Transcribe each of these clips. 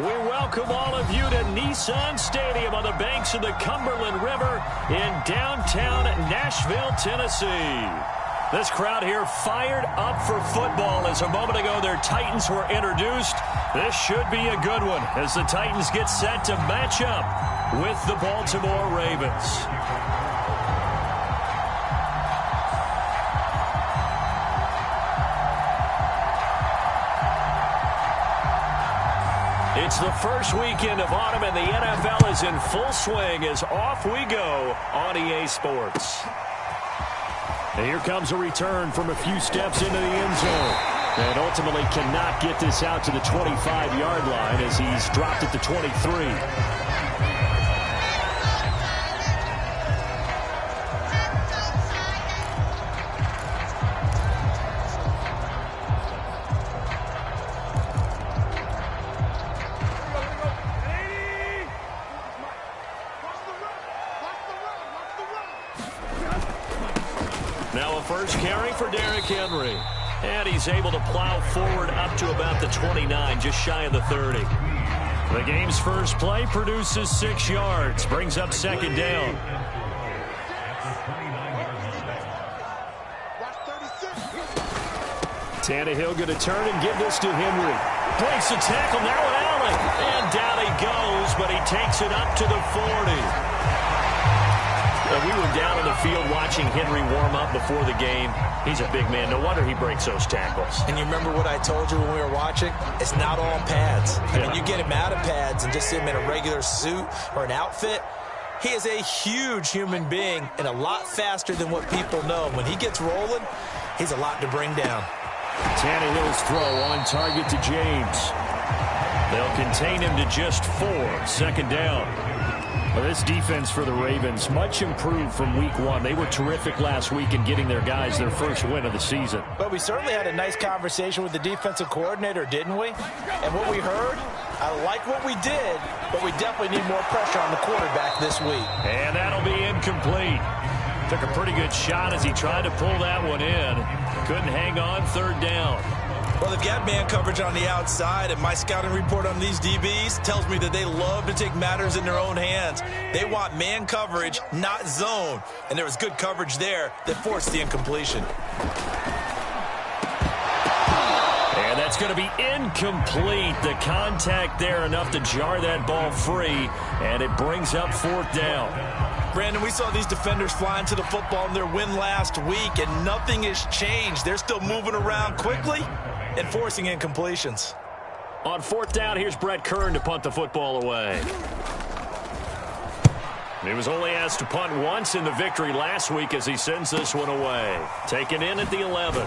We welcome all of you to Nissan Stadium on the banks of the Cumberland River in downtown Nashville, Tennessee. This crowd here fired up for football as a moment ago their Titans were introduced. This should be a good one as the Titans get set to match up with the Baltimore Ravens. It's the first weekend of autumn, and the NFL is in full swing as off we go on EA Sports. And here comes a return from a few steps into the end zone. And ultimately cannot get this out to the 25-yard line as he's dropped at the 23. Now a first carry for Derrick Henry. And he's able to plow forward up to about the 29, just shy of the 30. The game's first play produces 6 yards, brings up second down. Tannehill going to turn and give this to Henry. Breaks the tackle, now an alley. And down he goes, but he takes it up to the 40. Well, we were down on the field watching Henry warm up before the game. He's a big man. No wonder he breaks those tackles. And you remember what I told you when we were watching? It's not all pads. I mean, you get him out of pads and just see him in a regular suit or an outfit. He is a huge human being and a lot faster than what people know. When he gets rolling, he's a lot to bring down. Tannehill's throw on target to James. They'll contain him to just 4. Second down. Well, this defense for the Ravens, much improved from week 1. They were terrific last week in getting their guys their first win of the season. But we certainly had a nice conversation with the defensive coordinator, didn't we? And what we heard, I like what we did, but we definitely need more pressure on the quarterback this week. And that'll be incomplete. Took a pretty good shot as he tried to pull that one in. Couldn't hang on, third down. Well, they've got man coverage on the outside, and my scouting report on these DBs tells me that they love to take matters in their own hands. They want man coverage, not zone. And there was good coverage there that forced the incompletion. And that's going to be incomplete. The contact there enough to jar that ball free, and it brings up fourth down. Brandon, we saw these defenders flying to the football in their win last week, and nothing has changed. They're still moving around quickly and forcing incompletions. On fourth down, here's Brett Kern to punt the football away. He was only asked to punt once in the victory last week as he sends this one away. Taken in at the 11.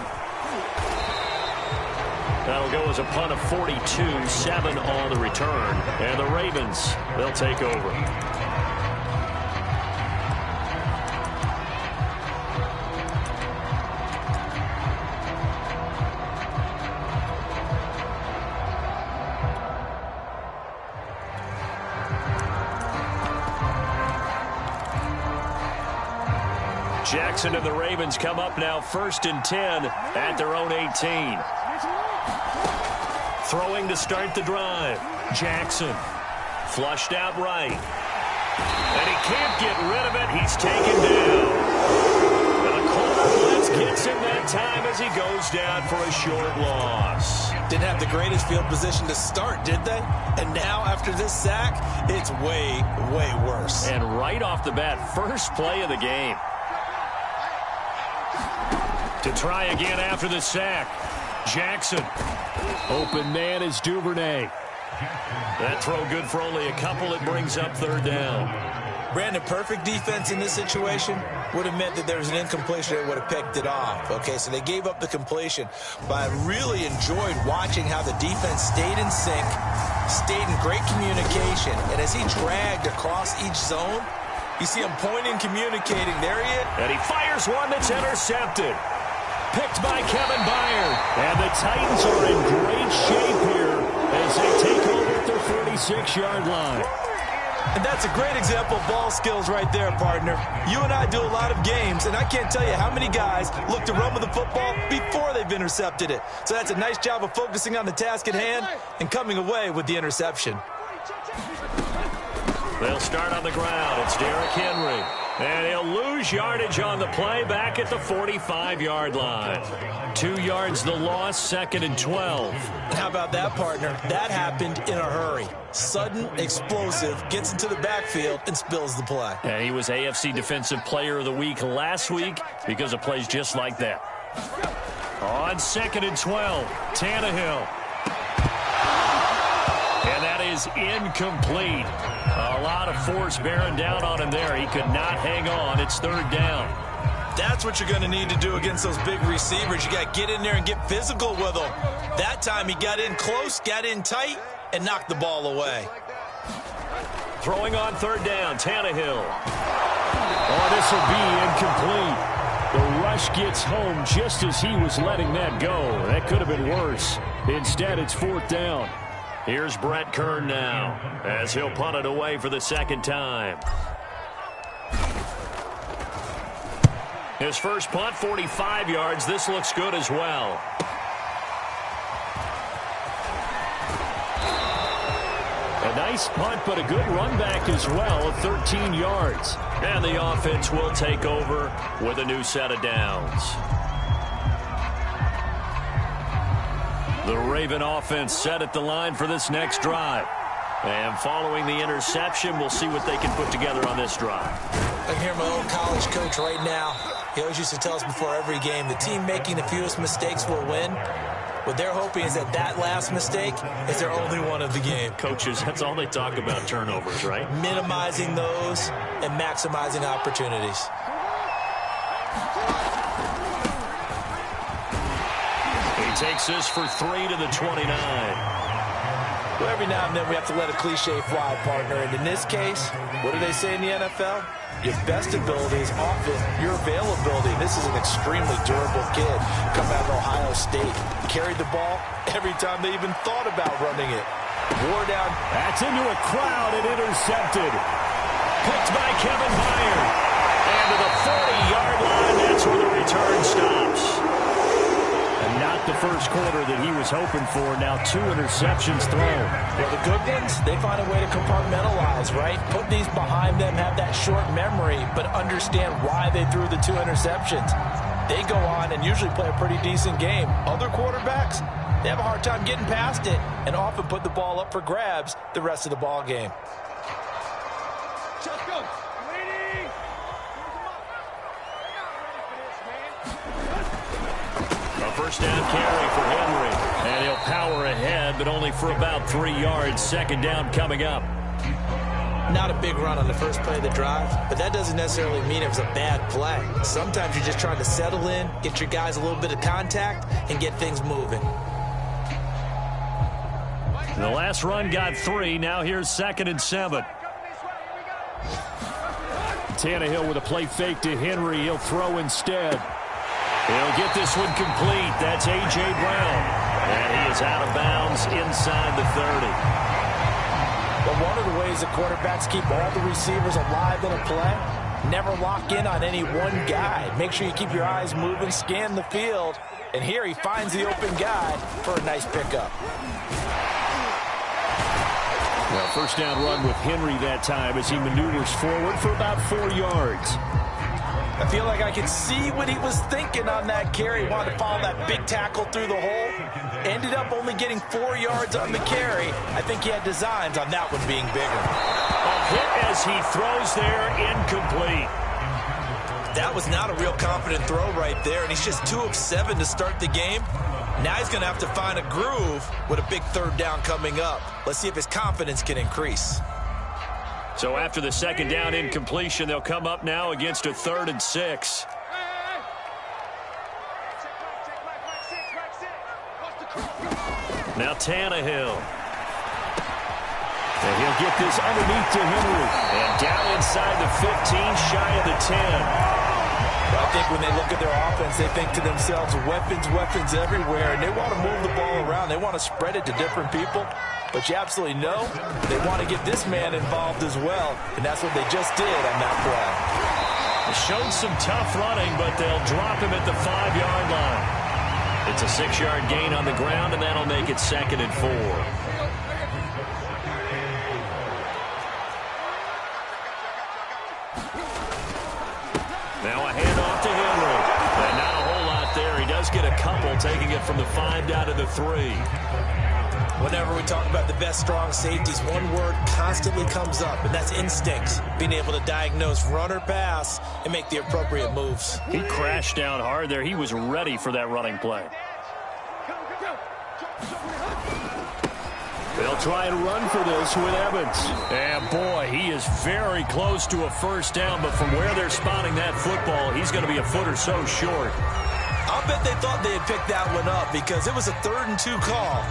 That'll go as a punt of 42, 7 on the return. And the Ravens, they'll take over. Jackson and the Ravens come up now 1st and 10 at their own 18. Throwing to start the drive. Jackson flushed out right. And he can't get rid of it. He's taken down. And the corner blitz gets him that time as he goes down for a short loss. Didn't have the greatest field position to start, did they? And now after this sack, it's way, way worse. And right off the bat, first play of the game. To try again after the sack. Jackson. Open man is Duvernay. That throw good for only a couple. It brings up third down. Brandon, perfect defense in this situation would have meant that there was an incompletion that would have picked it off. Okay, so they gave up the completion. But I really enjoyed watching how the defense stayed in sync, stayed in great communication. And as he dragged across each zone, you see him pointing, communicating. There he is. And he fires one that's intercepted. Picked by Kevin Byard. And the Titans are in great shape here as they take over at their 46-yard line. And that's a great example of ball skills right there, partner. You and I do a lot of games, and I can't tell you how many guys look to run with the football before they've intercepted it. So that's a nice job of focusing on the task at hand and coming away with the interception. They'll start on the ground. It's Derrick Henry. And he'll lose yardage on the play back at the 45-yard line. 2 yards the loss, 2nd and 12. How about that, partner? That happened in a hurry. Sudden, explosive, gets into the backfield and spills the play. And he was AFC Defensive Player of the Week last week because of plays just like that. On 2nd and 12, Tannehill. And that is incomplete. A lot of force bearing down on him there. He could not hang on. It's 3rd down. That's what you're going to need to do against those big receivers. You got to get in there and get physical with them. That time he got in close, got in tight, and knocked the ball away. Throwing on 3rd down, Tannehill. Oh, this will be incomplete. The rush gets home just as he was letting that go. That could have been worse. Instead, it's 4th down. Here's Brett Kern now as he'll punt it away for the 2nd time. His first punt, 45 yards. This looks good as well. A nice punt, but a good run back as well at 13 yards. And the offense will take over with a new set of downs. The Raven offense set at the line for this next drive. And following the interception, we'll see what they can put together on this drive. I can hear my old college coach right now. He always used to tell us before every game, the team making the fewest mistakes will win. What they're hoping is that that last mistake is their only one of the game. Coaches, that's all they talk about, turnovers, right? Minimizing those and maximizing opportunities. He takes this for 3 to the 29. Well, every now and then we have to let a cliche fly, partner. And in this case, what do they say in the NFL? Your best ability is often your availability. This is an extremely durable kid coming out of Ohio State. Carried the ball every time they even thought about running it. Wore down. That's into a crowd and intercepted. Picked by Kevin Byard. And to the 40-yard line, that's where the return stops. And not the first quarter that he was hoping for. Now 2 interceptions thrown. Well, the good ones, they find a way to compartmentalize, right? Put these behind them, have that short memory, but understand why they threw the 2 interceptions. They go on and usually play a pretty decent game. Other quarterbacks, they have a hard time getting past it and often put the ball up for grabs the rest of the ball game. First down carry for Henry. And he'll power ahead, but only for about 3 yards. 2nd down coming up. Not a big run on the first play of the drive, but that doesn't necessarily mean it was a bad play. Sometimes you're just trying to settle in, get your guys a little bit of contact, and get things moving. The last run got 3. Now here's 2nd and 7. Tannehill with a play fake to Henry. He'll throw instead. He'll get this one complete. That's A.J. Brown. And he is out of bounds inside the 30. But one of the ways the quarterbacks keep all the receivers alive in a play, never lock in on any one guy. Make sure you keep your eyes moving, scan the field. And here he finds the open guy for a nice pickup. Well, first down run with Henry that time as he maneuvers forward for about 4 yards. I feel like I could see what he was thinking on that carry. He wanted to follow that big tackle through the hole. Ended up only getting 4 yards on the carry. I think he had designs on that one being bigger. A hit as he throws there, incomplete. That was not a real confident throw right there, and he's just 2 of 7 to start the game. Now he's going to have to find a groove with a big 3rd down coming up. Let's see if his confidence can increase. So after the 2nd down incompletion, they'll come up now against a 3rd and 6. Now Tannehill. And he'll get this underneath to Henry. And down inside the 15, shy of the 10. Well, I think when they look at their offense, they think to themselves, weapons, weapons everywhere, and they want to move the ball around. They want to spread it to different people. But you absolutely know they want to get this man involved as well, and that's what they just did on that play. They showed some tough running, but they'll drop him at the 5-yard line. It's a 6-yard gain on the ground, and that'll make it 2nd and 4. Now a handoff to Henry. And not a whole lot there. He does get a couple, taking it from the 5 down to the 3. Whenever we talk about the best strong safeties, one word constantly comes up, and that's instincts. Being able to diagnose run or pass and make the appropriate moves. He crashed down hard there. He was ready for that running play. They'll try and run for this with Evans. And boy, he is very close to a first down, but from where they're spotting that football, he's going to be a foot or so short. I'll bet they thought they had picked that one up because it was a 3rd and 2 call,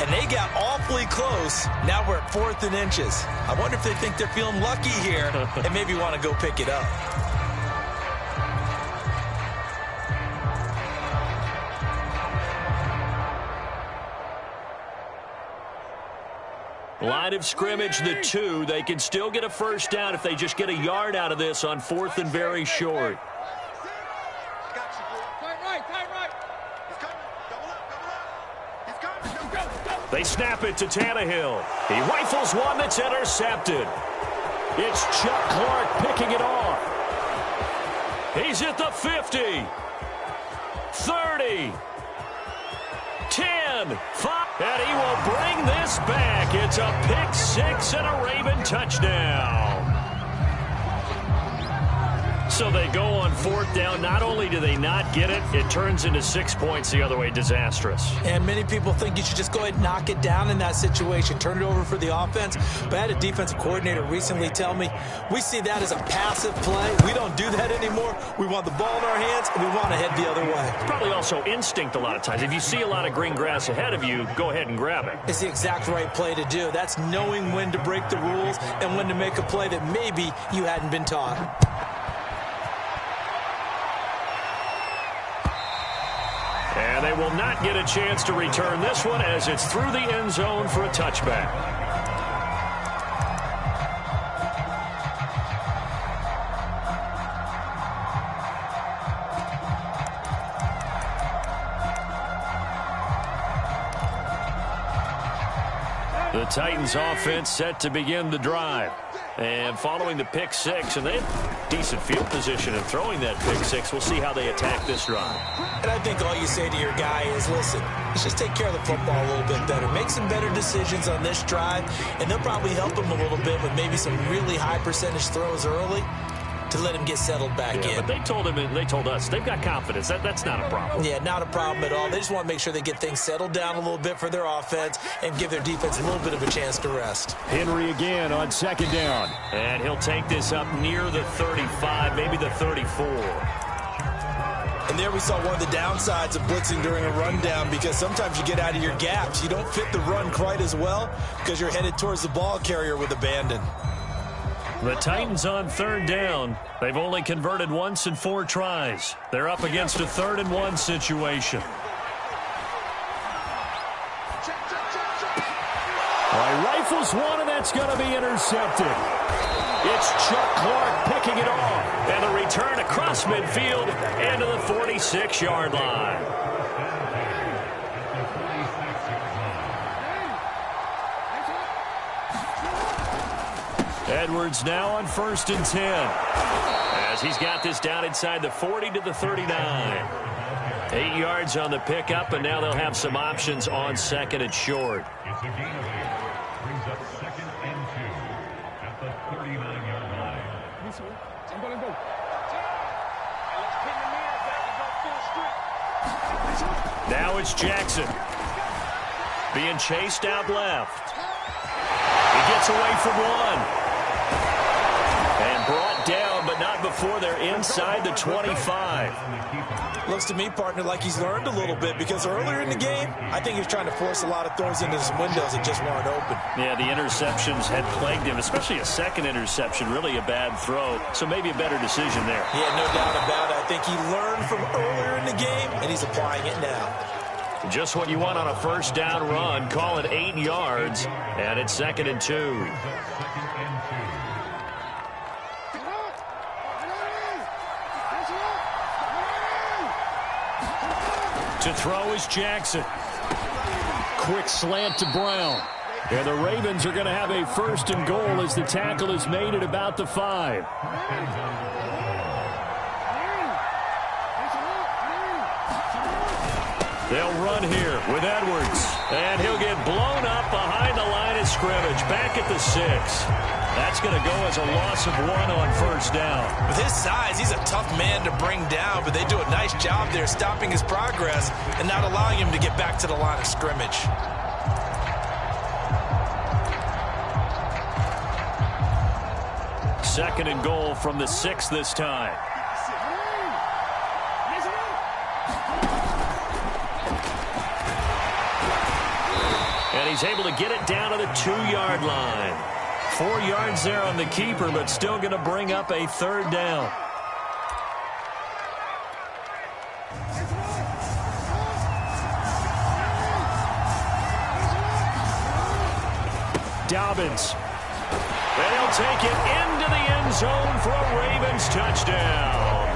and they got awfully close. Now we're at 4th and inches. I wonder if they think they're feeling lucky here and maybe want to go pick it up. Line of scrimmage, the 2. They can still get a first down if they just get a yard out of this on 4th and very short. They snap it to Tannehill. He rifles one that's intercepted. It's Chuck Clark picking it off. He's at the 50. 30. 10. 5. And he will bring this back. It's a pick 6 and a Raven touchdown. So they go on 4th down. Not only do they not get it, it turns into 6 points the other way. Disastrous. And many people think you should just go ahead and knock it down in that situation. Turn it over for the offense. But I had a defensive coordinator recently tell me, we see that as a passive play. We don't do that anymore. We want the ball in our hands, and we want to head the other way. It's probably also instinct a lot of times. If you see a lot of green grass ahead of you, go ahead and grab it. It's the exact right play to do. That's knowing when to break the rules and when to make a play that maybe you hadn't been taught. And they will not get a chance to return this one as it's through the end zone for a touchback. The Titans offense set to begin the drive. And following the pick 6, and they have decent field position in throwing that pick 6. We'll see how they attack this drive. And I think all you say to your guy is, listen, let's just take care of the football a little bit better. Make some better decisions on this drive, and they'll probably help him a little bit with maybe some really high percentage throws early to let him get settled back in. But they told him, and they told us, they've got confidence. That's not a problem. Yeah, not a problem at all. They just want to make sure they get things settled down a little bit for their offense and give their defense a little bit of a chance to rest. Henry again on 2nd down. And he'll take this up near the 35, maybe the 34. And there we saw one of the downsides of blitzing during a rundown, because sometimes you get out of your gaps. You don't fit the run quite as well because you're headed towards the ball carrier with abandon. The Titans on 3rd down. They've only converted once in 4 tries. They're up against a 3rd and 1 situation. Rifles one, and that's going to be intercepted. It's Chuck Clark picking it off. And the return across midfield into the 46-yard line. Edwards now on 1st and 10. As he's got this down inside the 40 to the 39. 8 yards on the pickup, and now they'll have some options on 2nd and short. It's a gain of 4. Brings up 2nd and 2 at the 39-yard line. Now it's Jackson. Being chased out left. He gets away from one. And brought down, but not before they're inside the 25. Looks to me, partner, like he's learned a little bit, because earlier in the game, I think he was trying to force a lot of throws into some windows that just weren't open. Yeah, the interceptions had plagued him, especially a second interception, really a bad throw. So maybe a better decision there. Yeah, no doubt about it. I think he learned from earlier in the game, and he's applying it now. Just what you want on a first down run. Call it 8 yards, and it's 2nd and 2. To throw is Jackson. Quick slant to Brown. And the Ravens are going to have a 1st and goal as the tackle is made at about the 5. They'll run here with Edwards. And he'll get blown up behind the line of scrimmage. Back at the 6. That's going to go as a loss of 1 on 1st down. With his size, he's a tough man to bring down, but they do a nice job there stopping his progress and not allowing him to get back to the line of scrimmage. Second and goal from the 6 this time. And he's able to get it down to the 2-yard line. 4 yards there on the keeper, but still going to bring up a 3rd down. Dobbins. And he'll take it into the end zone for a Ravens touchdown.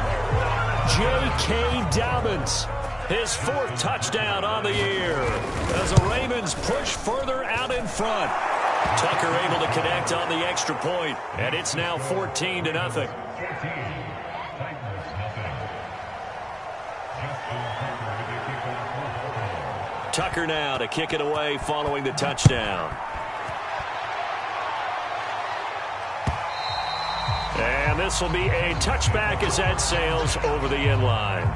J.K. Dobbins. His 4th touchdown on the year as the Ravens push further out in front. Tucker able to connect on the extra point, and it's now 14-0. Tucker now to kick it away following the touchdown. And this will be a touchback as that sails over the end line.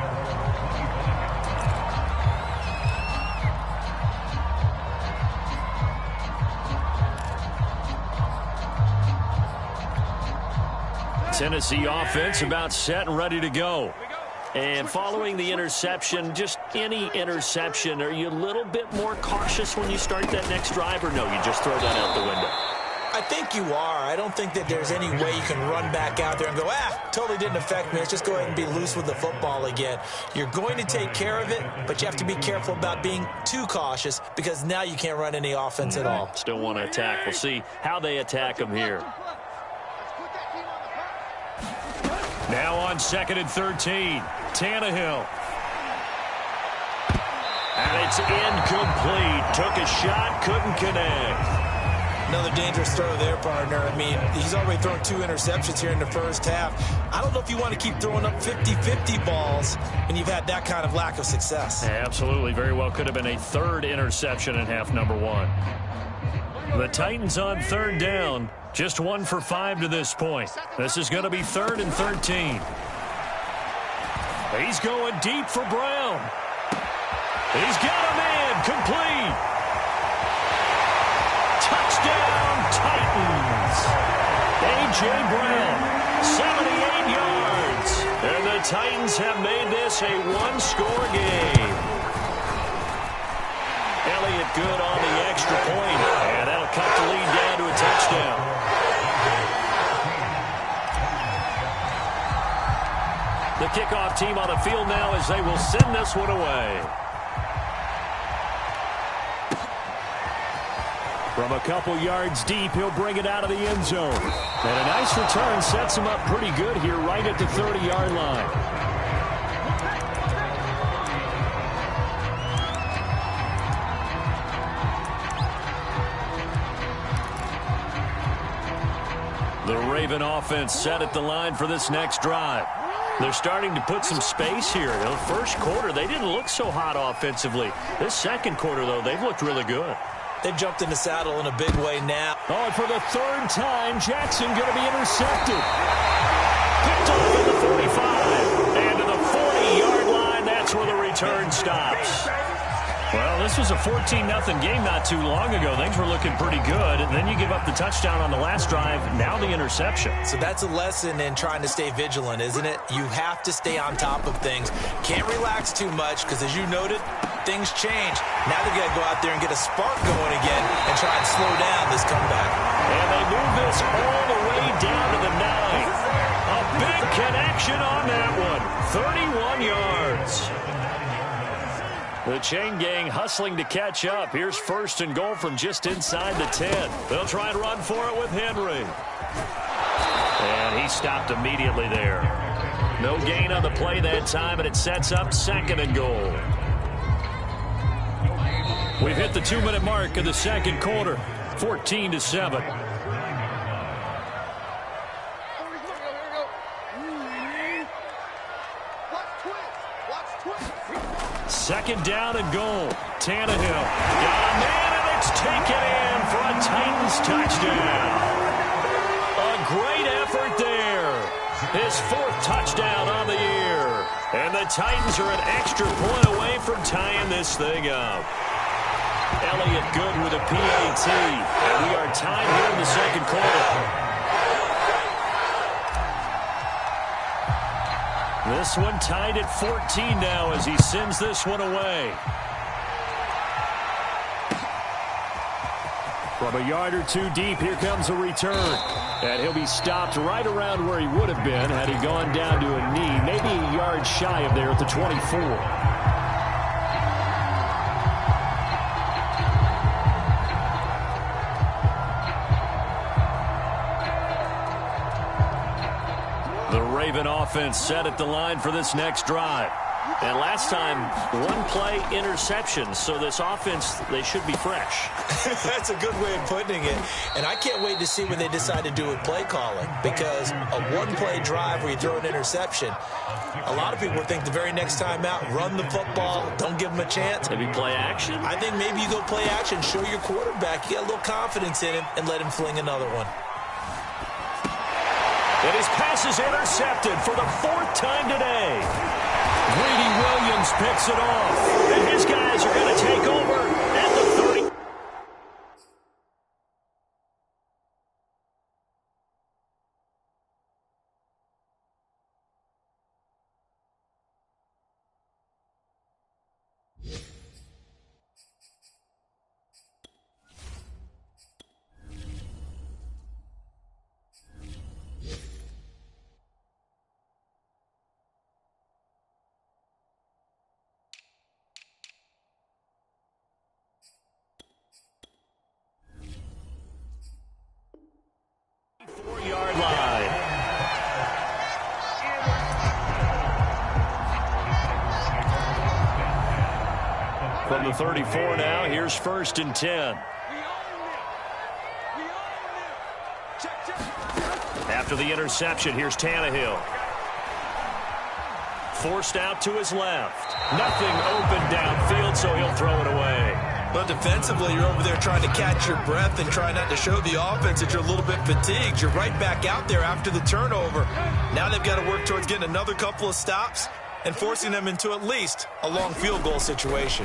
Tennessee offense about set and ready to go. And following the interception, just any interception, are you a little bit more cautious when you start that next drive, or no, you just throw that out the window? I think you are. I don't think that there's any way you can run back out there and go, totally didn't affect me. Let's just go ahead and be loose with the football again. You're going to take care of it, but you have to be careful about being too cautious because now you can't run any offense at all. Still want to attack. We'll see how they attack them here. Now on 2nd and 13, Tannehill. And it's incomplete. Took a shot, couldn't connect. Another dangerous throw there, partner. I mean, he's already thrown 2 interceptions here in the first half. I don't know if you want to keep throwing up 50-50 balls when you've had that kind of lack of success. Absolutely. Very well could have been a 3rd interception in half number 1. The Titans on 3rd down. Just 1 for 5 to this point. This is going to be 3rd and 13. He's going deep for Brown. He's got a man complete. Touchdown, Titans. A.J. Brown, 78 yards. And the Titans have made this a 1-score game. Elliott good on the extra point. And that'll cut the lead down to a touchdown. The kickoff team on the field now as they will send this one away. From a couple yards deep, he'll bring it out of the end zone. And a nice return sets him up pretty good here right at the 30-yard line. The Raven offense set at the line for this next drive. They're starting to put some space here. In the first quarter, they didn't look so hot offensively. This second quarter, though, they've looked really good. They've jumped in the saddle in a big way now. Oh, and for the 3rd time, Jackson going to be intercepted. Picked off at the 45. And to the 40-yard line, that's where the return stops. Well, this was a 14-0 game not too long ago. Things were looking pretty good. And then you give up the touchdown on the last drive. Now the interception. So that's a lesson in trying to stay vigilant, isn't it? You have to stay on top of things. Can't relax too much because, as you noted, things change. Now they've got to go out there and get a spark going again and try and slow down this comeback. And they move this all the way down to the 9. A big connection on that one. 31 yards. The chain gang hustling to catch up. Here's 1st and goal from just inside the 10. They'll try and run for it with Henry. And he stopped immediately there. No gain on the play that time, and it sets up 2nd and goal. We've hit the 2-minute mark of the second quarter. 14-7. Second down and goal. Tannehill got a man, and it's taken in for a Titans touchdown. A great effort there. His 4th touchdown on the year. And the Titans are an extra point away from tying this thing up. Elliott good with a PAT. And we are tied here in the second quarter. This one tied at 14 now as he sends this one away. From a yard or two deep, here comes a return. And he'll be stopped right around where he would have been had he gone down to a knee, maybe a yard shy of there at the 24. Raven offense set at the line for this next drive. And last time, 1-play interception. So this offense, they should be fresh. That's a good way of putting it. And I can't wait to see what they decide to do with play calling. Because a 1-play drive where you throw an interception, a lot of people think the very next time out, run the football, don't give them a chance. Maybe play action? I think maybe you go play action, show your quarterback, you get a little confidence in him, and let him fling another one. And his pass is intercepted for the 4th time today. Greedy Williams picks it off. And his guys are going to take over at the 30. From the 34 now, here's 1st and 10. After the interception, here's Tannehill. Forced out to his left. Nothing open downfield, so he'll throw it away. But defensively, you're over there trying to catch your breath and try not to show the offense that you're a little bit fatigued. You're right back out there after the turnover. Now they've got to work towards getting another couple of stops and forcing them into at least a long field goal situation.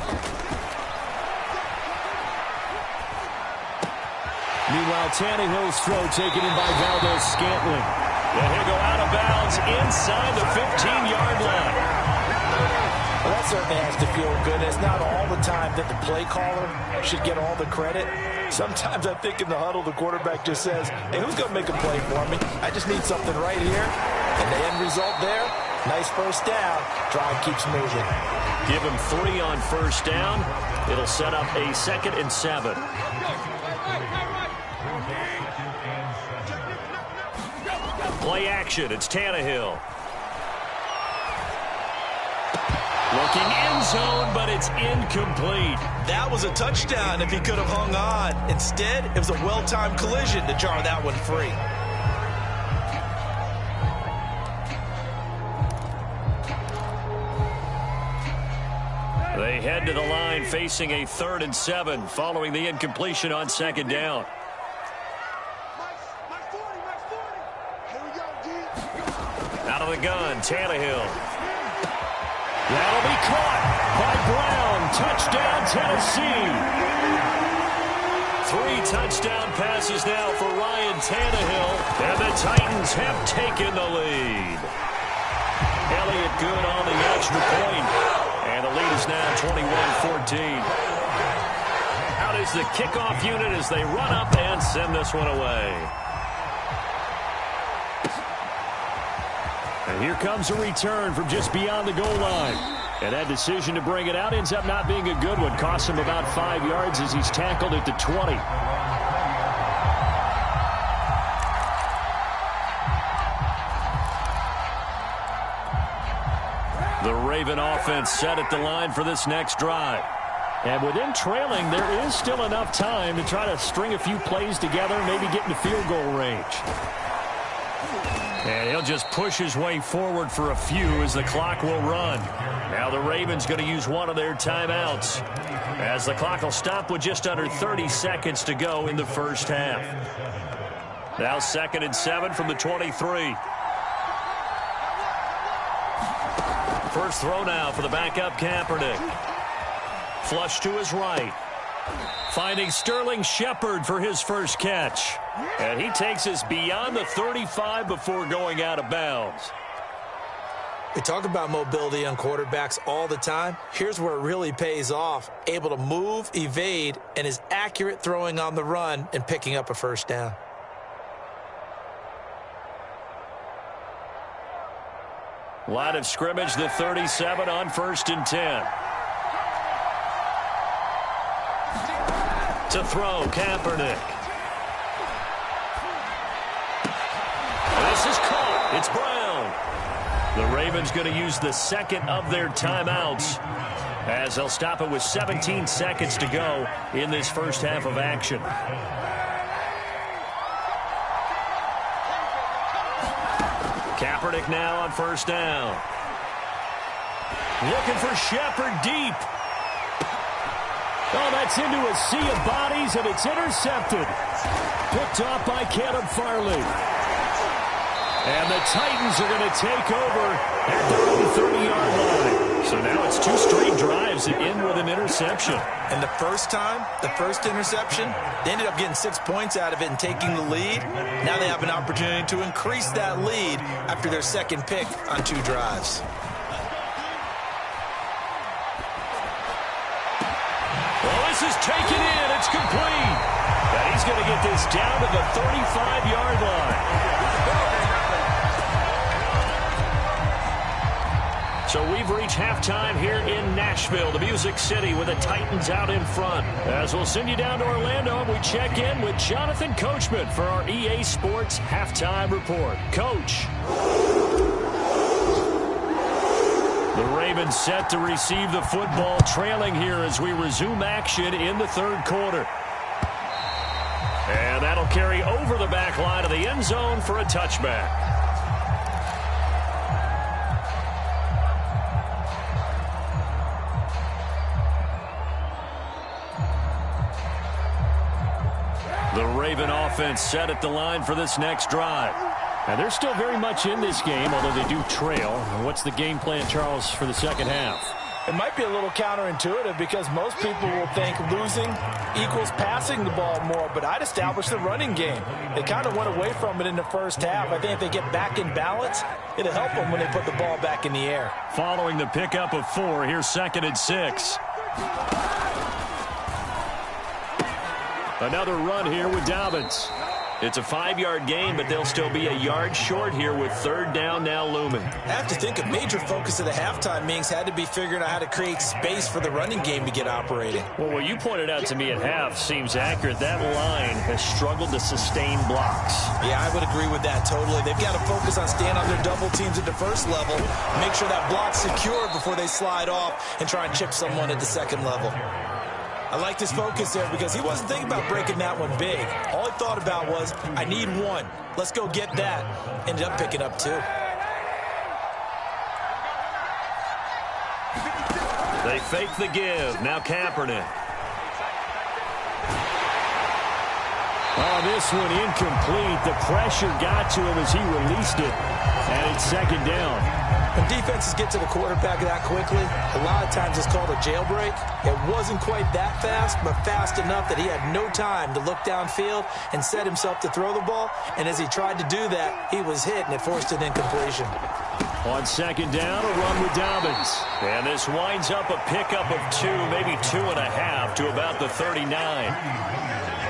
Meanwhile, Tannehill's throw taken in by Valdez-Scantling. And he'll go out of bounds inside the 15-yard line. Well, that certainly has to feel good. It's not all the time that the play caller should get all the credit. Sometimes I think in the huddle, the quarterback just says, hey, who's going to make a play for me? I just need something right here. And the end result there, nice first down. Drive keeps moving. Give him 3 on first down. It'll set up a 2nd and 7. Play action. It's Tannehill. Looking end zone, but it's incomplete. That was a touchdown if he could have hung on. Instead, it was a well-timed collision to jar that one free. They head to the line facing a 3rd and 7 following the incompletion on 2nd down. Out of the gun, Tannehill. That'll be caught by Brown. Touchdown, Tennessee. 3 touchdown passes now for Ryan Tannehill, and the Titans have taken the lead. Elliott good on the extra point, and the lead is now 21-14. Out is the kickoff unit as they run up and send this one away. And here comes a return from just beyond the goal line. And that decision to bring it out ends up not being a good one. Costs him about 5 yards as he's tackled at the 20. The Raven offense set at the line for this next drive. And with them trailing, there is still enough time to try to string a few plays together and maybe get into field goal range. And he'll just push his way forward for a few as the clock will run. Now the Ravens going to use one of their timeouts as the clock will stop with just under 30 seconds to go in the first half. Now 2nd and 7 from the 23. First throw now for the backup Kaepernick. Flush to his right. Finding Sterling Shepard for his first catch. And he takes us beyond the 35 before going out of bounds. We talk about mobility on quarterbacks all the time. Here's where it really pays off. Able to move, evade, and is accurate throwing on the run and picking up a first down. Line of scrimmage, the 37 on 1st and 10. To throw, Kaepernick. This is caught. It's Brown. The Ravens going to use the second of their timeouts as they'll stop it with 17 seconds to go in this first half of action. Kaepernick now on 1st down. Looking for Shepard deep. Oh, that's into a sea of bodies, and it's intercepted. Picked off by Caleb Farley. And the Titans are going to take over at their own 30-yard line. So now it's 2 straight drives that end with an interception. And the first time, the first interception, they ended up getting 6 points out of it and taking the lead. Now they have an opportunity to increase that lead after their second pick on 2 drives. Well, this is taken in. It's complete. And he's going to get this down to the 35-yard line. So we've reached halftime here in Nashville, the Music City, with the Titans out in front. As we'll send you down to Orlando, and we check in with Jonathan Coachman for our EA Sports Halftime Report. Coach. The Ravens set to receive the football, trailing here as we resume action in the 3rd quarter. And that'll carry over the back line of the end zone for a touchback. The Raven offense set at the line for this next drive. And they're still very much in this game, although they do trail. What's the game plan, Charles, for the second half? It might be a little counterintuitive because most people will think losing equals passing the ball more, but I'd establish the running game. They kind of went away from it in the first half. I think if they get back in balance, it'll help them when they put the ball back in the air. Following the pickup of 4, here's 2nd and 6. Another run here with Dobbins. It's a 5-yard gain, but they'll still be a yard short here with 3rd down now looming. I have to think a major focus of the halftime meetings had to be figuring out how to create space for the running game to get operating. Well, what you pointed out to me at half seems accurate. That line has struggled to sustain blocks. Yeah, I would agree with that totally. They've got to focus on staying on their double teams at the first level, make sure that block's secure before they slide off and try and chip someone at the second level. I like this focus there because he wasn't thinking about breaking that one big. All he thought about was, I need 1. Let's go get that. Ended up picking up 2. They fake the give. Now Kaepernick. Oh, this one incomplete. The pressure got to him as he released it. And it's 2nd down. When defenses get to the quarterback that quickly, a lot of times it's called a jailbreak. It wasn't quite that fast, but fast enough that he had no time to look downfield and set himself to throw the ball. And as he tried to do that, he was hit, and it forced an incompletion. On second down, a run with Dobbins. And this winds up a pickup of 2, maybe 2.5 to about the 39.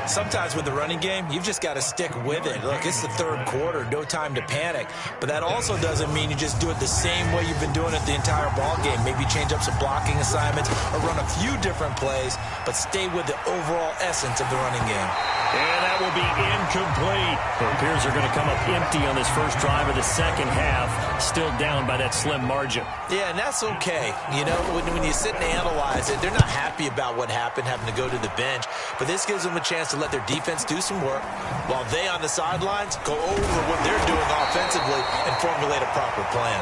Sometimes with the running game, you've just got to stick with it. Look, it's the third quarter, no time to panic. But that also doesn't mean you just do it the same way you've been doing it the entire ball game. Maybe change up some blocking assignments or run a few different plays, but stay with the overall essence of the running game. And that will be incomplete. It appears they're going to come up empty on this first drive of the second half, still down by that slim margin. Yeah, and that's okay. You know, when you sit and analyze it, they're not happy about what happened, having to go to the bench. But this gives them a chance to let their defense do some work while they on the sidelines go over what they're doing offensively and formulate a proper plan.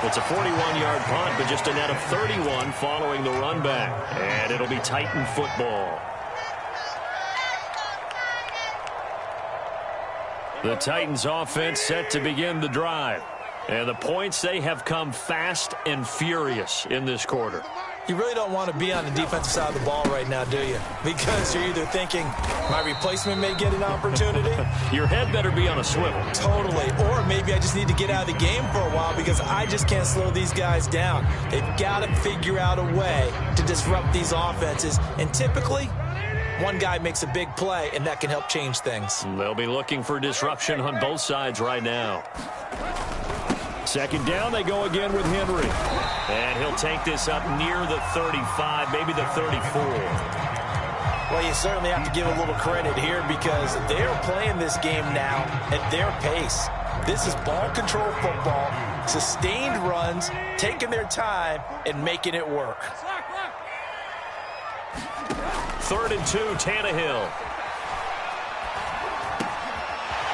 It's a 41-yard punt, but just a net of 31 following the run back. And it'll be Titan football. The Titans offense set to begin the drive. And the points, they have come fast and furious in this quarter. You really don't want to be on the defensive side of the ball right now, do you? Because you're either thinking, my replacement may get an opportunity. Your head better be on a swivel. Totally. Or maybe I just need to get out of the game for a while because I just can't slow these guys down. They've got to figure out a way to disrupt these offenses. And typically, one guy makes a big play, and that can help change things. They'll be looking for disruption on both sides right now. Second down, they go again with Henry. And he'll take this up near the 35, maybe the 34. Well, you certainly have to give a little credit here because they're playing this game now at their pace. This is ball control football, sustained runs, taking their time, and making it work. 3rd and 2, Tannehill.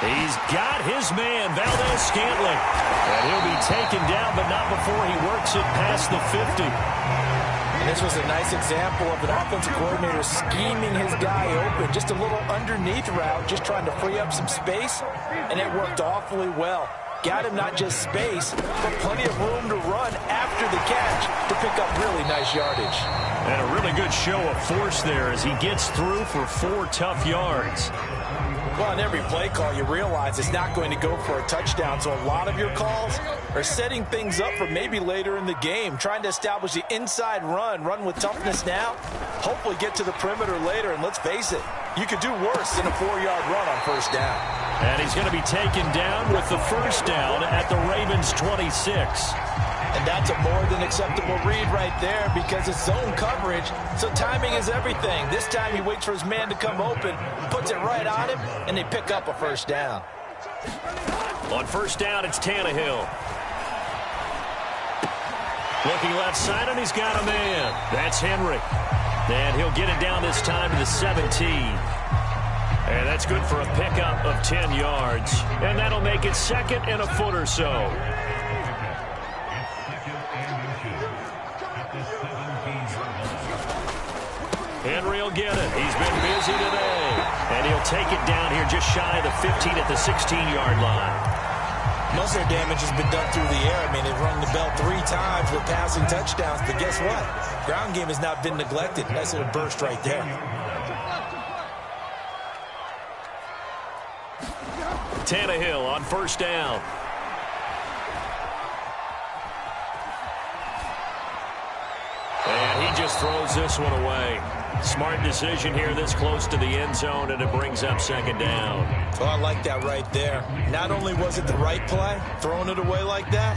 He's got his man, Valdez-Scantling. And he'll be taken down, but not before he works it past the 50. And this was a nice example of an offensive coordinator scheming his guy open. Just a little underneath route, just trying to free up some space, and it worked awfully well. Got him not just space, but plenty of room to run after the catch to pick up really nice yardage. And a really good show of force there as he gets through for 4 tough yards. Well, on every play call, you realize it's not going to go for a touchdown, so a lot of your calls are setting things up for maybe later in the game, trying to establish the inside run with toughness now, hopefully get to the perimeter later, and let's face it, you could do worse than a 4-yard run on first down. And he's going to be taken down with the first down at the Ravens' 26. And that's a more than acceptable read right there because it's zone coverage, so timing is everything. This time he waits for his man to come open, puts it right on him, and they pick up a first down. On first down, it's Tannehill. Looking left side, and he's got a man. That's Henry. And he'll get it down this time to the 17. And that's good for a pickup of 10 yards. And that'll make it 2nd and a foot or so. Henry will get it. He's been busy today. And he'll take it down here just shy of the 15 at the 16-yard line. Most of their damage has been done through the air. I mean, they've rung the bell 3 times with passing touchdowns. But guess what? Ground game has not been neglected. Nice little burst right there. Tannehill on first down. And he just throws this one away. Smart decision here this close to the end zone, and it brings up 2nd down. Oh, I like that right there. Not only was it the right play, throwing it away like that,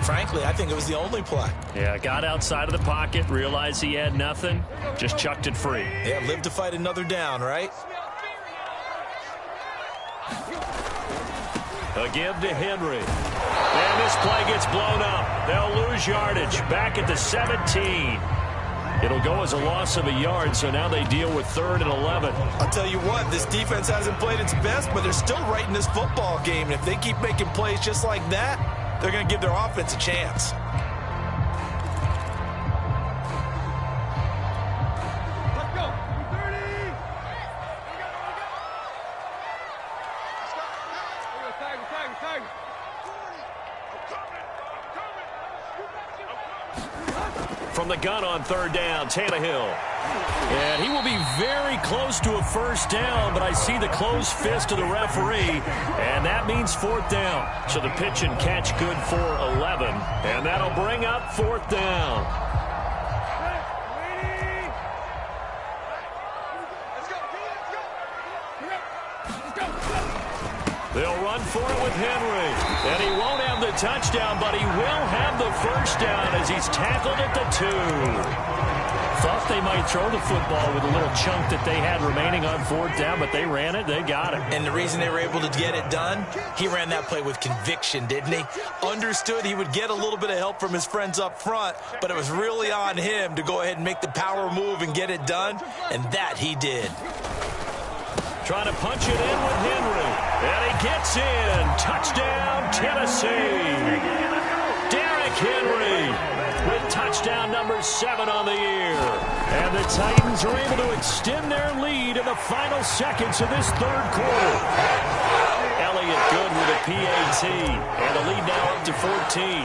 frankly, I think it was the only play. Yeah, got outside of the pocket, realized he had nothing, just chucked it free. Yeah, live to fight another down, right? A give to Henry. And this play gets blown up. They'll lose yardage back at the 17. It'll go as a loss of a yard, so now they deal with 3rd and 11. I'll tell you what, this defense hasn't played its best, but they're still right in this football game. And if they keep making plays just like that, they're going to give their offense a chance. Let's go. 30. Tag. from the gun on third down. Tannehill. And he will be very close to a first down, but I see the closed fist of the referee, and that means fourth down. So the pitch and catch good for 11, and that'll bring up fourth down. They'll run for it with Henry. And he won't have the touchdown, but he will have the first down as he's tackled at the 2. Thought they might throw the football with a little chunk that they had remaining on fourth down, but they ran it. They got it. And the reason they were able to get it done, he ran that play with conviction, didn't he? Understood he would get a little bit of help from his friends up front, but it was really on him to go ahead and make the power move and get it done, and that he did. Trying to punch it in with Henry. And he gets in. Touchdown, Tennessee. Derrick Henry with touchdown number 7 on the year. And the Titans are able to extend their lead in the final seconds of this third quarter. Elliott good with a PAT. And the lead now up to 14.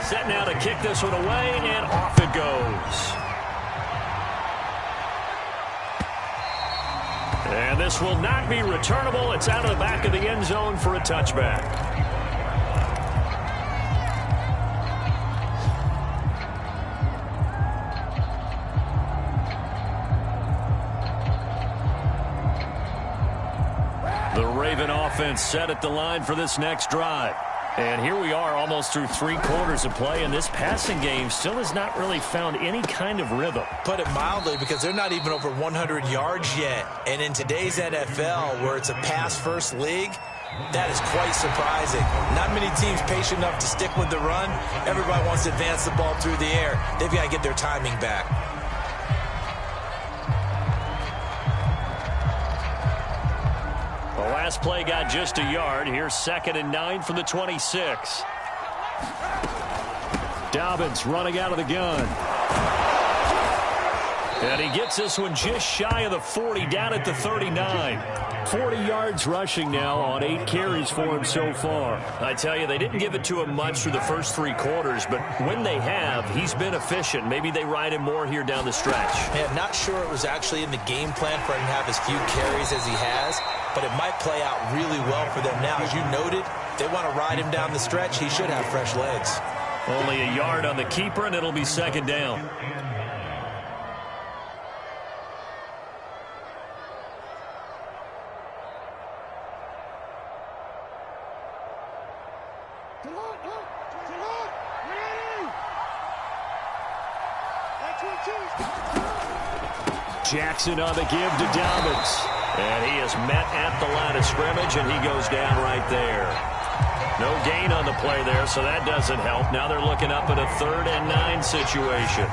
Set now to kick this one away, and off it goes. And this will not be returnable. It's out of the back of the end zone for a touchback. The Raven offense set at the line for this next drive. And here we are almost through 3 quarters of play, and this passing game still has not really found any kind of rhythm. Put it mildly, because they're not even over 100 yards yet. And in today's NFL, where it's a pass-first league, that is quite surprising. Not many teams patient enough to stick with the run. Everybody wants to advance the ball through the air. They've got to get their timing back. The last play got just a yard. Here's 2nd and 9 from the 26. Dobbins running out of the gun. And he gets this one just shy of the 40, down at the 39. 40 yards rushing now on 8 carries for him so far. I tell you, they didn't give it to him much through the first 3 quarters, but when they have, he's been efficient. Maybe they ride him more here down the stretch. Yeah, not sure it was actually in the game plan for him to have as few carries as he has, but it might play out really well for them now. As you noted, they want to ride him down the stretch. He should have fresh legs. Only a yard on the keeper, and it'll be 2nd down. Jackson on the give to Dobbins. And he is met at the line of scrimmage, and he goes down right there. No gain on the play there, so that doesn't help. Now they're looking up at a 3rd and 9 situation.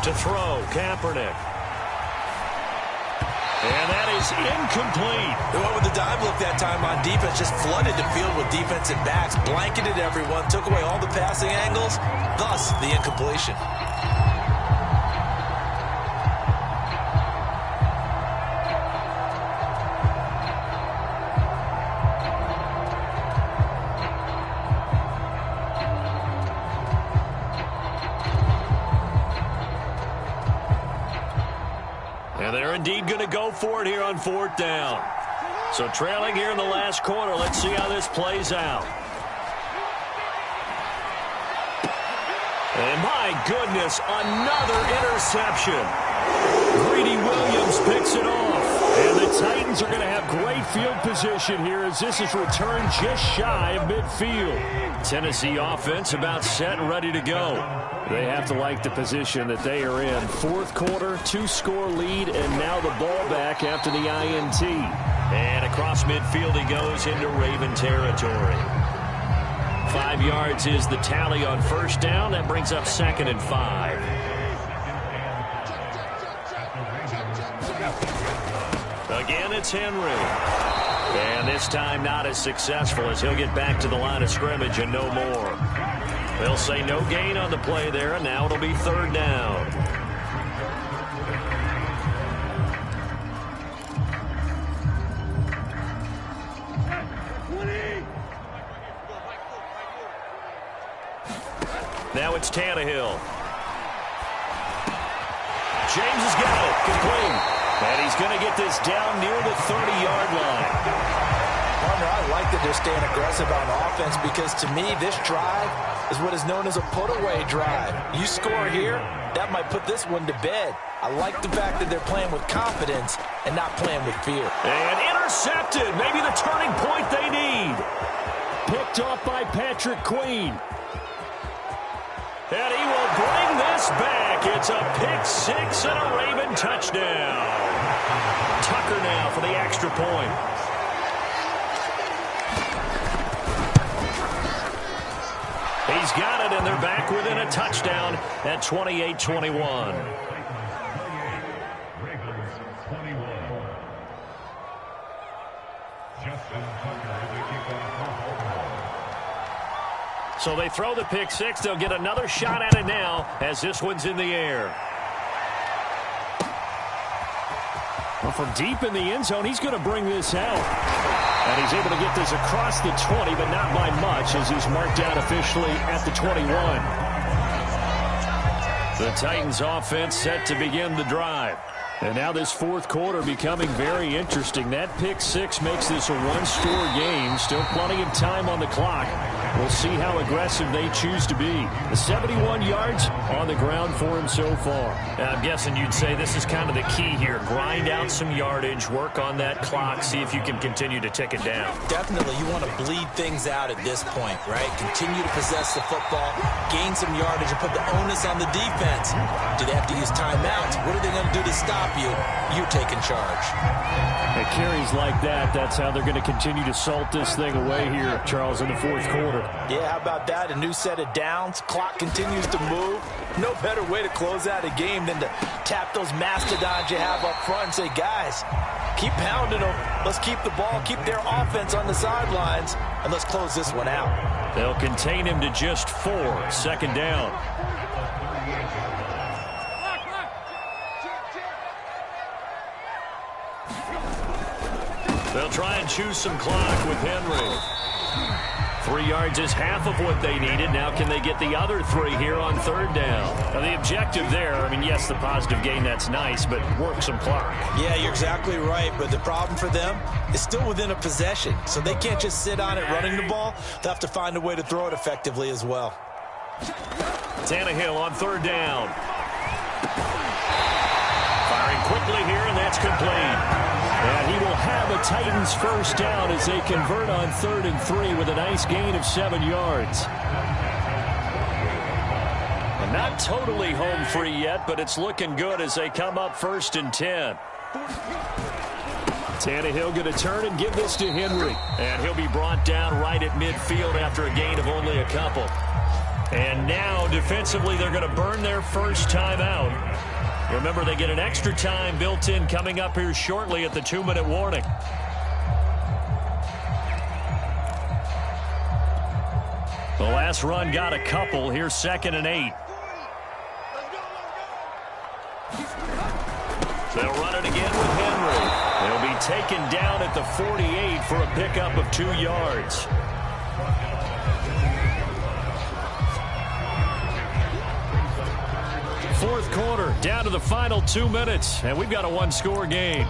To throw, Kaepernick. And that is incomplete. They went with the dive look that time on defense, just flooded the field with defensive backs, blanketed everyone, took away all the passing angles, thus the incompletion. And they're indeed going to go for it here on 4th down. So trailing here in the last quarter. Let's see how this plays out. And my goodness, another interception. Greedy Williams picks it off. And the Titans are going to have great field position here as this is returned just shy of midfield. Tennessee offense about set and ready to go. They have to like the position that they are in. 4th quarter, 2-score lead, and now the ball back after the INT. And across midfield he goes into Raven territory. 5 yards is the tally on 1st down. That brings up 2nd and 5. Again, it's Henry. And this time not as successful as he'll get back to the line of scrimmage and no more. They'll say no gain on the play there, and now it'll be 3rd down. Now it's Tannehill. James has got it. Complete. And he's going to get this down near the 30-yard line. Partner, I like that they're staying aggressive on offense because, to me, this drive is what is known as a put-away drive. You score here, that might put this one to bed. I like the fact that they're playing with confidence and not playing with fear. And intercepted. Maybe the turning point they need. Picked off by Patrick Queen. And he will bring this back. It's a pick six and a Raven touchdown. Tucker now for the extra point. He's got it, and they're back within a touchdown at 28-21. So they throw the pick six. They'll get another shot at it now as this one's in the air. Well, from deep in the end zone, he's going to bring this out. And he's able to get this across the 20, but not by much as he's marked out officially at the 21. The Titans offense set to begin the drive. And now this fourth quarter becoming very interesting. That pick six makes this a one-score game. Still plenty of time on the clock. We'll see how aggressive they choose to be. The 71 yards on the ground for him so far. I'm guessing you'd say this is kind of the key here. Grind out some yardage, work on that clock, see if you can continue to tick it down. Definitely, you want to bleed things out at this point, right? Continue to possess the football, gain some yardage, and put the onus on the defense. Do they have to use timeouts? What are they going to do to stop you? You taking charge. At carries like that, that's how they're going to continue to salt this thing away here, Charles, in the fourth quarter. Yeah, how about that? A new set of downs. Clock continues to move. No better way to close out a game than to tap those mastodons you have up front and say, guys, keep pounding them. Let's keep the ball, keep their offense on the sidelines, and let's close this one out. They'll contain him to just 4. Second down. They'll try and choose some clock with Henry. 3 yards is half of what they needed. Now can they get the other 3 here on third down? Now the objective there, I mean, yes, the positive gain, that's nice, but work some clock. Yeah, you're exactly right, but the problem for them is still within a possession, so they can't just sit on it running the ball. They'll have to find a way to throw it effectively as well. Tannehill on third down. Firing quickly here, and that's complete. And he will have a Titans first down as they convert on 3rd and 3 with a nice gain of 7 yards. And not totally home free yet, but it's looking good as they come up 1st and 10. Tannehill going to turn and give this to Henry. And he'll be brought down right at midfield after a gain of only a couple. And now defensively they're going to burn their first time out. Remember, they get an extra time built in coming up here shortly at the 2-minute warning. The last run got a couple. Here's 2nd and 8. They'll run it again with Henry. They'll be taken down at the 48 for a pickup of 2 yards. Fourth quarter, down to the final 2 minutes, and we've got a one-score game.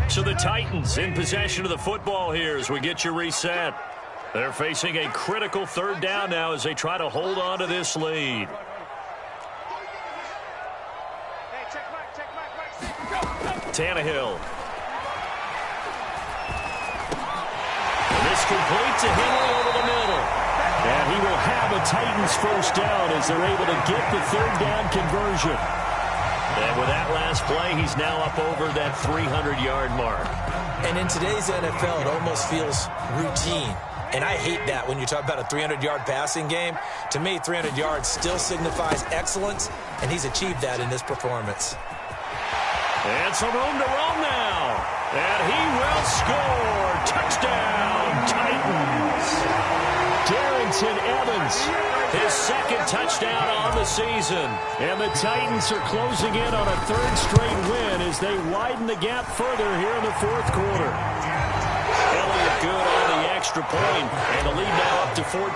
So the Titans in possession of the football here as we get you reset. They're facing a critical third down now as they try to hold on to this lead. Tannehill. And this complete to Henry over the middle. And he will have a Titans first down as they're able to get the third down conversion. And with that last play, he's now up over that 300-yard mark. And in today's NFL, it almost feels routine. And I hate that when you talk about a 300-yard passing game. To me, 300 yards still signifies excellence, and he's achieved that in this performance. And some room to roam now. And he will score. Touchdown, Titans. Darrington Evans, his second touchdown on the season. And the Titans are closing in on a third straight win as they widen the gap further here in the fourth quarter. Elliott good on the extra point, and the lead now up to 14.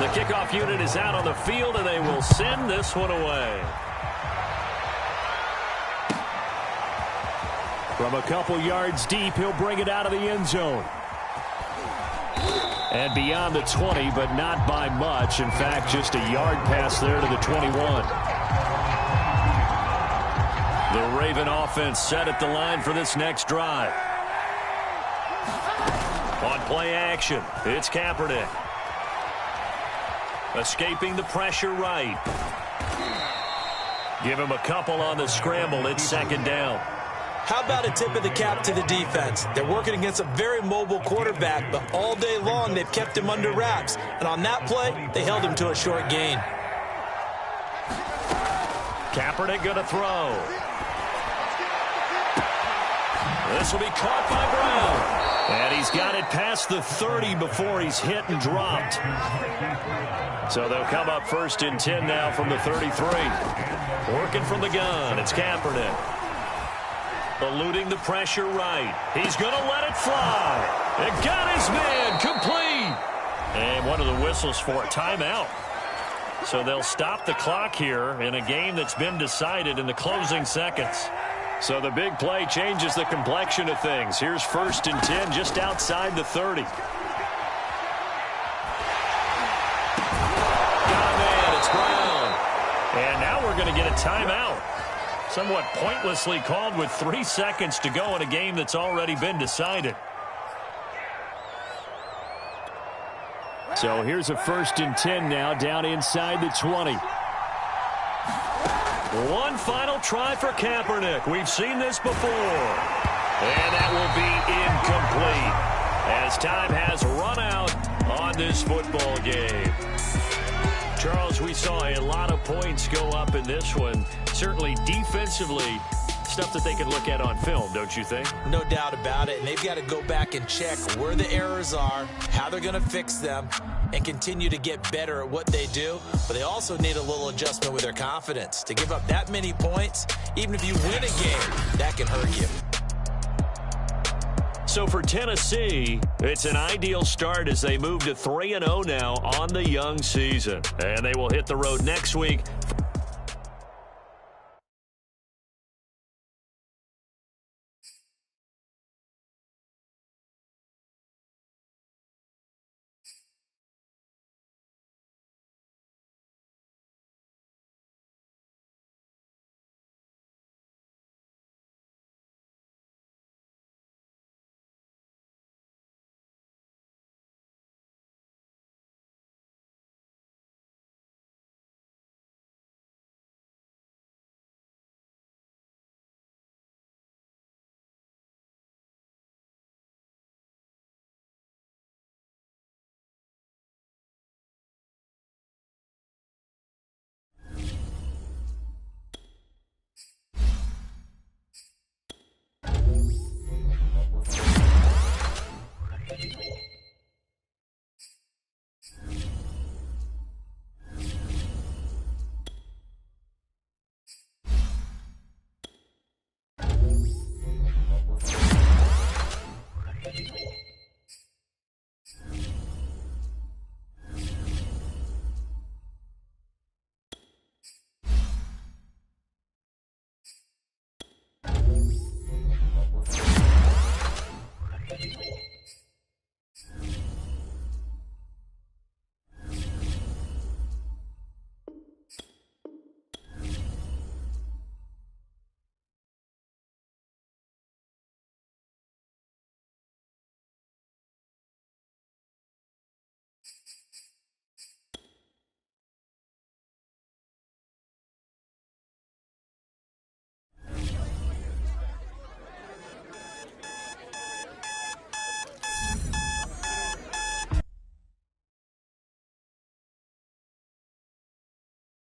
The kickoff unit is out on the field, and they will send this one away. From a couple yards deep, he'll bring it out of the end zone. And beyond the 20, but not by much. In fact, just a yard pass there to the 21. The Raven offense set at the line for this next drive. On play action, it's Kaepernick. Escaping the pressure right. Give him a couple on the scramble. It's second down. How about a tip of the cap to the defense? They're working against a very mobile quarterback, but all day long they've kept him under wraps. And on that play, they held him to a short gain. Kaepernick going to throw. This will be caught by Brown. And he's got it past the 30 before he's hit and dropped. So they'll come up first and 10 now from the 33. Working from the gun, it's Kaepernick. Eluding the pressure right. He's going to let it fly. And got his man complete. And one of the whistles for a timeout. So they'll stop the clock here in a game that's been decided in the closing seconds. So the big play changes the complexion of things. Here's first and 10 just outside the 30. Got a man, it's Brown. And now we're going to get a timeout. Somewhat pointlessly called with 3 seconds to go in a game that's already been decided. So here's a first and 10 now down inside the 20. One final try for Kaepernick. We've seen this before. And that will be incomplete as time has run out on this football game. Charles, we saw a lot of points go up in this one. Certainly defensively, stuff that they can look at on film, don't you think? No doubt about it. And they've got to go back and check where the errors are, how they're going to fix them, and continue to get better at what they do. But they also need a little adjustment with their confidence. To give up that many points, even if you win a game, that can hurt you. So for Tennessee, it's an ideal start as they move to 3-0 now on the young season. And they will hit the road next week